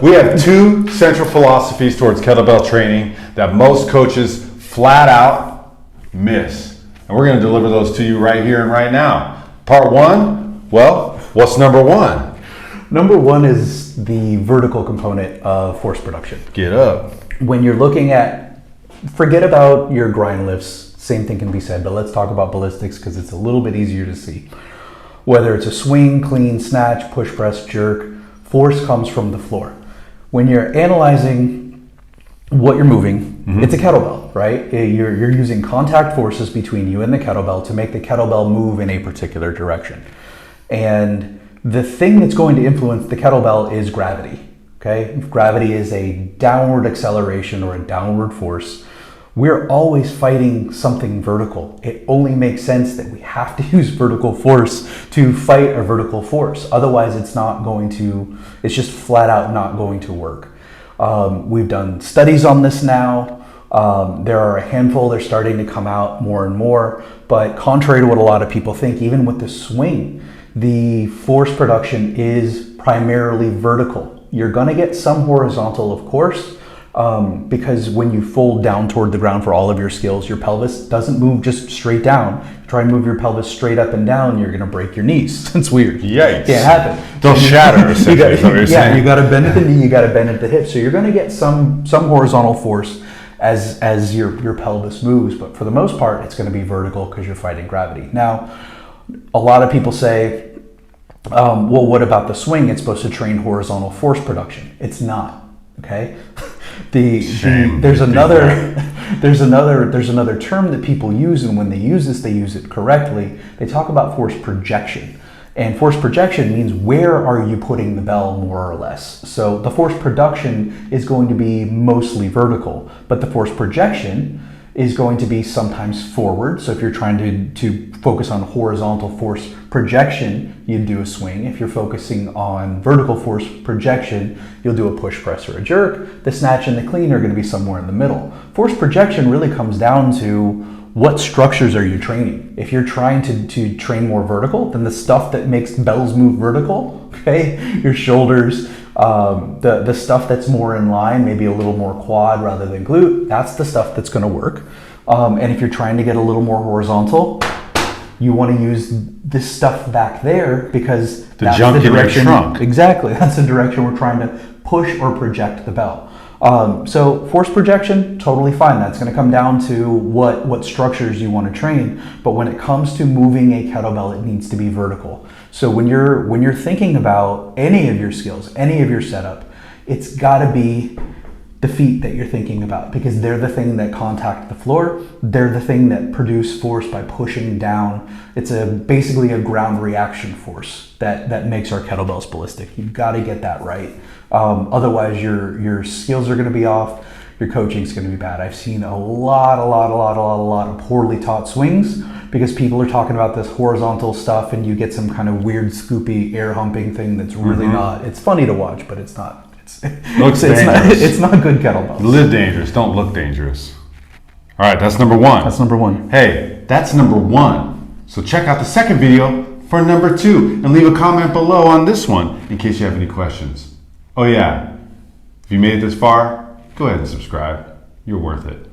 we have two central philosophies towards kettlebell training that most coaches flat out miss. And we're going to deliver those to you right here and right now. Part one, well, what's number one? Number one is the vertical component of force production. Get up. When you're looking at, forget about your grind lifts, same thing can be said, but let's talk about ballistics because it's a little bit easier to see. Whether it's a swing, clean, snatch, push, press, jerk, force comes from the floor. When you're analyzing what you're moving, it's a kettlebell, right? You're using contact forces between you and the kettlebell to make the kettlebell move in a particular direction. And the thing that's going to influence the kettlebell is gravity, okay? If gravity is a downward acceleration or a downward force, we're always fighting something vertical. It only makes sense that we have to use vertical force to fight a vertical force. Otherwise, it's just flat out not going to work. We've done studies on this now. There are a handful, they're starting to come out more and more, but contrary to what a lot of people think, even with the swing, the force production is primarily vertical. You're gonna get some horizontal, of course, because when you fold down toward the ground for all of your skills, your pelvis doesn't move just straight down. Try and move your pelvis straight up and down, you're gonna break your knees. It's weird. Yikes. Can't happen. They'll shatter, essentially, is what you're saying. You gotta bend at the knee, you gotta bend at the hip. So you're gonna get some horizontal force as your pelvis moves, but for the most part, it's gonna be vertical because you're fighting gravity. Now, a lot of people say, well, what about the swing? It's supposed to train horizontal force production. It's not, okay? There's another term that people use, and when they use this, they use it correctly. They talk about force projection. And force projection means where are you putting the bell, more or less. So the force production is going to be mostly vertical, but the force projection is going to be sometimes forward. So if you're trying to focus on horizontal force projection, you'd do a swing. If you're focusing on vertical force projection, you'll do a push, press, or a jerk. The snatch and the clean are going to be somewhere in the middle. Force projection really comes down to what structures are you training. If you're trying to train more vertical, then the stuff that makes bells move vertical, okay, your shoulders, the stuff that's more in line, maybe a little more quad rather than glute, that's the stuff that's going to work. And if you're trying to get a little more horizontal, you want to use this stuff back there because that's the direction. Trunk. Exactly, that's the direction we're trying to push or project the bell. So force projection, totally fine. That's going to come down to what structures you want to train. But when it comes to moving a kettlebell, it needs to be vertical. So when you're thinking about any of your skills, any of your setup, it's got to be the feet that you're thinking about because they're the thing that contact the floor. They're the thing that produce force by pushing down. It's basically a ground reaction force that makes our kettlebells ballistic. You've got to get that right. Otherwise, your skills are going to be off. Your coaching is going to be bad. I've seen a lot of poorly taught swings because people are talking about this horizontal stuff, and you get some kind of weird scoopy air humping thing that's really not. It's funny to watch, but it's not. It's not good kettlebells. Live dangerous, don't look dangerous. All right, that's number one. That's number one. Hey, that's number one. So check out the second video for number two and leave a comment below on this one in case you have any questions. Oh yeah, if you made it this far, go ahead and subscribe. You're worth it.